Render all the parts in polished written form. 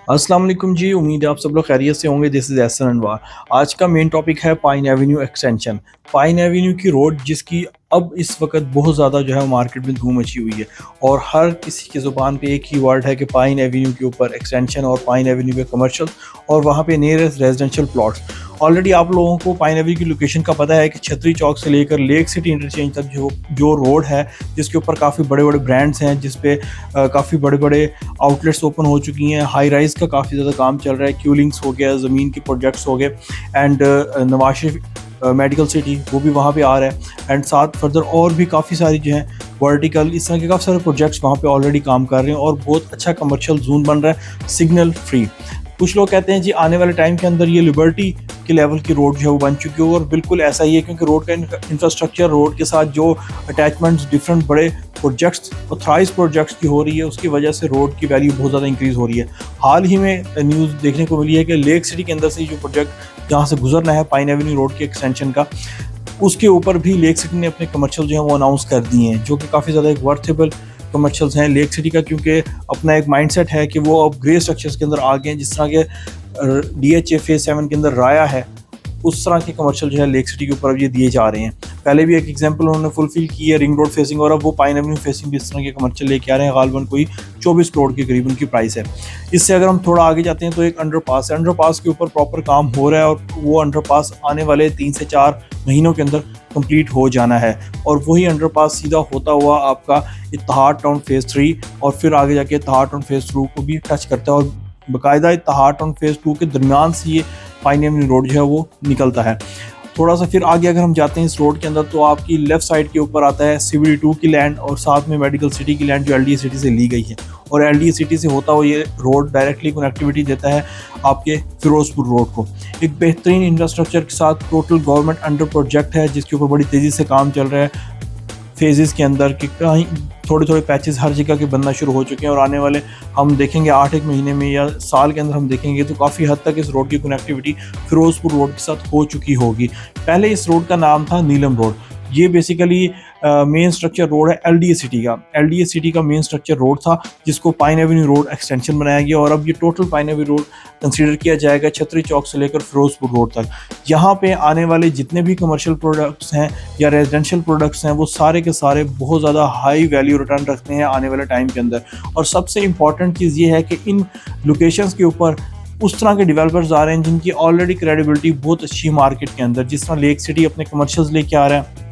अस्सलाम वालेकुम जी। उम्मीद है आप सब लोग खैरियत से होंगे। This is Ehsan Anwar. आज का मेन टॉपिक है pine avenue extension. Pine avenue की रोड जिसकी अब इस वक्त बहुत ज़्यादा जो है मार्केट में धूम मची हुई है और हर किसी की ज़ुबान पे एक ही वर्ड है कि पाइन एवेन्यू के ऊपर एक्सटेंशन और पाइन एवेन्यू पे कमर्शियल और वहाँ पे नियरेस्ट रेजिडेंशियल प्लॉट्स। ऑलरेडी आप लोगों को पाइन एवेन्यू की लोकेशन का पता है कि छतरी चौक से लेकर लेक सिटी इंटरचेंज तक जो जो रोड है जिसके ऊपर काफ़ी बड़े बड़े ब्रांड्स हैं, जिस पे काफ़ी बड़े बड़े आउटलेट्स ओपन हो चुकी हैं। हाई राइज का काफ़ी ज़्यादा काम चल रहा है, क्यूलिंग्स हो गया, ज़मीन के प्रोजेक्ट्स हो गए and Nawaz Sharif medical city वो भी वहाँ पे आ रहा है एंड साथ फर्दर और भी काफ़ी सारी जो है वर्टिकल इस तरह के काफ़ी सारे प्रोजेक्ट्स वहाँ पे ऑलरेडी काम कर रहे हैं और बहुत अच्छा कमर्शियल जोन बन रहा है सिग्नल फ्री। कुछ लोग कहते हैं जी आने वाले टाइम के अंदर ये लिबर्टी के लेवल की रोड जो है वो बन चुकी है और बिल्कुल ऐसा ही है, क्योंकि रोड का इंफ्रास्ट्रक्चर, रोड के साथ जो अटैचमेंट्स डिफरेंट बड़े प्रोजेक्ट्स ऑथराइज प्रोजेक्ट्स की हो रही है, उसकी वजह से रोड की वैल्यू बहुत ज़्यादा इंक्रीज़ हो रही है। हाल ही में न्यूज़ देखने को मिली है कि लेक सिटी के अंदर से जो प्रोजेक्ट जहाँ से गुजरना है पाइन एवेन्यू रोड के एक्सटेंशन का, उसके ऊपर भी लेक सिटी ने अपने कमर्शियल जो है वो अनाउंस कर दिए हैं, जो कि काफ़ी ज़्यादा एक वर्थेबल कमर्शियल्स हैं लेक सिटी का, क्योंकि अपना एक माइंडसेट है कि वो अब ग्रे स्ट्रक्चर्स के अंदर आ गए हैं। जिस तरह के DHA फेज 7 के अंदर राया है, उस तरह के कमर्शियल जो है लेक सिटी के ऊपर अब ये दिए जा रहे हैं। पहले भी एक एग्जांपल उन्होंने फुलफिल की है रिंग रोड फेसिंग, और अब वो पाइन एवेन्यू फेसिंग भी इस तरह के कमर्शियल लेके आ रहे हैं। गालबन कोई 24 करोड़ के करीब उनकी प्राइस है। इससे अगर हम थोड़ा आगे जाते हैं तो एक अंडरपास है, अंडरपास के ऊपर प्रॉपर काम हो रहा है और वो अंडरपास आने वाले 3 से 4 महीनों के अंदर कंप्लीट हो जाना है और वही अंडरपास सीधा होता हुआ आपका इत्तेहाद टाउन फेज़ 3 और फिर आगे जाके इत्तेहाद टाउन फेज़ 2 को भी टच करता है और बाकायदा इत्तेहाद टाउन फेज़ 2 के दरमियान से ये पाइन एवेन्यू रोड जो है वो निकलता है। थोड़ा सा फिर आगे अगर हम जाते हैं इस रोड के अंदर तो आपकी लेफ्ट साइड के ऊपर आता है CBD2 की लैंड और साथ में मेडिकल सिटी की लैंड जो LDA सिटी से ली गई है, और LDA सिटी से होता हुआ ये रोड डायरेक्टली कनेक्टिविटी देता है आपके फिरोजपुर रोड को। एक बेहतरीन इंफ्रास्ट्रक्चर के साथ टोटल गवर्नमेंट अंडर प्रोजेक्ट है जिसके ऊपर बड़ी तेज़ी से काम चल रहा है फेजेस के अंदर, कि कहीं थोड़े थोड़े पैचेस हर जगह के बनना शुरू हो चुके हैं और आने वाले हम देखेंगे 8 महीने में या साल के अंदर हम देखेंगे तो काफ़ी हद तक इस रोड की कनेक्टिविटी फिरोजपुर रोड के साथ हो चुकी होगी। पहले इस रोड का नाम था नीलम रोड। ये बेसिकली मेन स्ट्रक्चर रोड है LDA सिटी का। LDA सिटी का मेन स्ट्रक्चर रोड था जिसको पाइन एवेन्यू रोड एक्सटेंशन बनाया गया और अब ये total pine Avenue road consider किया जाएगा छतरी चौक से लेकर फिरोजपुर रोड तक। यहाँ पे आने वाले जितने भी कमर्शियल प्रोडक्ट्स हैं या रेजिडेंशियल प्रोडक्ट्स हैं वो सारे के सारे बहुत ज़्यादा हाई वैल्यू रिटर्न रखते हैं आने वाले टाइम के अंदर। और सबसे इम्पॉर्टेंट चीज़ ये है कि इन लोकेशंस के ऊपर उस तरह के डेवलपर्स आ रहे हैं जिनकी ऑलरेडी क्रेडिबिलिटी बहुत अच्छी मार्केट के अंदर, जिस तरह लेक सिटी अपने कमर्शियल्स लेके आ रहा है।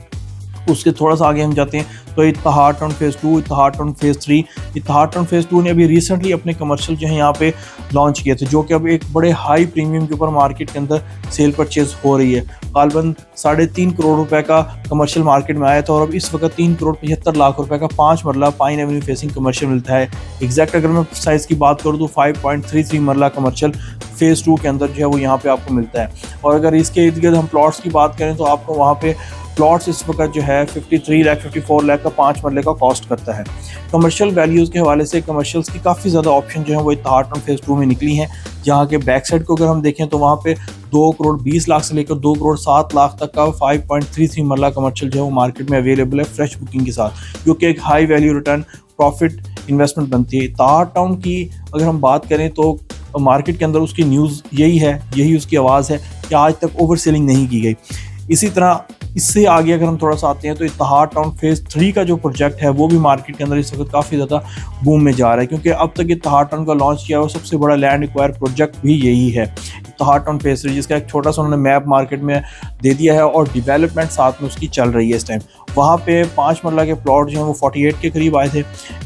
उसके थोड़ा सा आगे हम जाते हैं तो Ittehad Town phase 2, Ittehad Town phase 3। Ittehad Town phase 2 ने अभी रिसेंटली अपने कमर्शियल जो है यहाँ पे लॉन्च किए थे, जो कि अब एक बड़े हाई प्रीमियम के ऊपर मार्केट के अंदर सेल परचेज हो रही है। गालबन 3.5 करोड़ रुपए का कमर्शियल मार्केट में आया था और अब इस वक्त 3 करोड़ 75 लाख रुपए का 5 मरला पाइन एवेन्यू फेसिंग कमर्शियल मिलता है। एग्जैक्ट अगर मैं साइज़ की बात करूँ तो 5.33 मरला कमर्शियल फेज़ 2 के अंदर जो है वो यहाँ पे आपको मिलता है। और अगर इसके इर्द गिर्द हम प्लॉट्स की बात करें तो आपको वहाँ पे प्लॉट्स इस वक्त जो है 53 लाख 54 लाख का 5 मरले का कॉस्ट करता है। कमर्शियल वैल्यूज़ के हवाले से कमर्शियल्स की काफ़ी ज़्यादा ऑप्शन जो है वो इत्तेहाद टाउन फेज़ 2 में निकली हैं, जहाँ के बैक साइड को अगर हम देखें तो वहाँ पे 2 करोड़ 20 लाख से लेकर 2 करोड़ 7 लाख तक का 5.33 मरला कमर्शियल जो है वो मार्केट में अवेलेबल है फ्रेश बुकिंग के साथ, जो कि एक high value return profit investment बनती है। इत्तेहाद टाउन की अगर हम बात करें तो मार्केट के अंदर उसकी न्यूज़ यही है, यही उसकी आवाज़ है कि आज तक ओवर सेलिंग नहीं की गई। इसी तरह इससे आगे अगर हम थोड़ा सा आते हैं तो इत्तेहाद टाउन फेज़ 3 का जो प्रोजेक्ट है वो भी मार्केट के अंदर इस वक्त काफ़ी ज़्यादा बूम में जा रहा है, क्योंकि अब तक इत्तेहाद टाउन का लॉन्च किया हुआ सबसे बड़ा लैंड एक्वायर प्रोजेक्ट भी यही है इत्तेहाद टाउन फेज़ 3, जिसका एक छोटा सा उन्होंने मैप मार्केट में दे दिया है और डिवेलपमेंट साथ में उसकी चल रही है इस टाइम। वहाँ पे 5 मरला के प्लॉट जो हैं वो 48 के करीब आए थे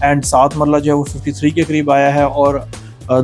एंड 7 मरला जो है वो 53 के करीब आया है और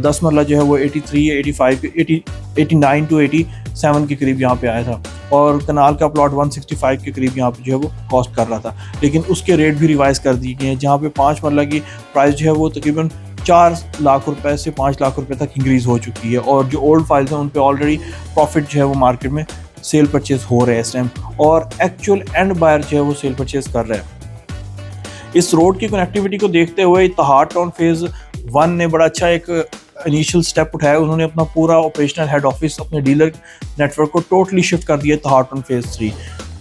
10 मरला जो है वो 83, 85, 89 to 87 के करीब यहाँ पे आया था और कनाल का प्लॉट 165 के करीब यहाँ पे जो है वो कॉस्ट कर रहा था, लेकिन उसके रेट भी रिवाइज कर दिए गए हैं, जहाँ पे 5 मरला की प्राइस जो है वो तकरीबन 4 लाख रुपए से 5 लाख रुपए तक इंक्रीज़ हो चुकी है और जो ओल्ड फाइल्स हैं उन पे ऑलरेडी प्रॉफिट जो है वो मार्केट में सेल परचेज हो रहे हैं इस टाइम और एक्चुअल एंड बायर जो है वो सेल परचेज कर रहे हैं। इस रोड की कनेक्टिविटी को देखते हुए इत्तेहाद टाउन फेज़ 1 ने बड़ा अच्छा एक इनिशियल स्टेप उठाया। उन्होंने अपना पूरा ऑपरेशनल हेड ऑफिस अपने डीलर नेटवर्क को टोटली शिफ्ट कर दिया इत्तेहाद टाउन फेज़ 3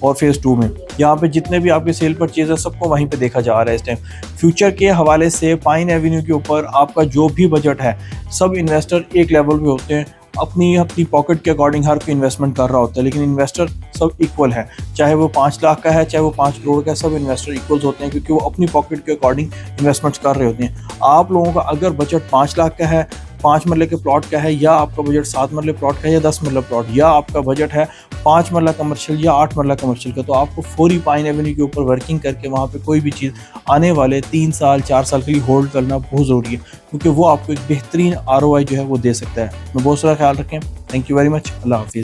और फेज़ 2 में। यहाँ पे जितने भी आपके सेल परचेज है सबको वहीं पे देखा जा रहा है इस टाइम। फ्यूचर के हवाले से पाइन एवेन्यू के ऊपर आपका जो भी बजट है, सब इन्वेस्टर एक लेवल पे होते हैं, अपनी अपनी पॉकेट के अकॉर्डिंग हर कोई इन्वेस्टमेंट कर रहा होता है, लेकिन इन्वेस्टर सब इक्वल है, चाहे वो 5 लाख का है, चाहे वो 5 करोड़ का है, सब इन्वेस्टर इक्वल्स होते हैं क्योंकि वो अपनी पॉकेट के अकॉर्डिंग इन्वेस्टमेंट्स कर रहे होते हैं। आप लोगों का अगर बजट 5 लाख का है, 5 मरले के प्लॉट का है, या आपका बजट 7 मरले प्लॉट का है या 10 मरला प्लॉट, या आपका बजट है 5 मरला कमर्शियल या 8 मरला कमर्शियल का, तो आपको फौरी पाइन एवेन्यू के ऊपर वर्किंग करके वहाँ पे कोई भी चीज़ आने वाले 3 साल 4 साल के लिए होल्ड करना बहुत ज़रूरी है, क्योंकि वो आपको एक बेहतरीन ROI जो है वो दे सकता है। मैं बहुत सारा ख्याल रखें। Thank you very much. अल्लाह हाफिज़।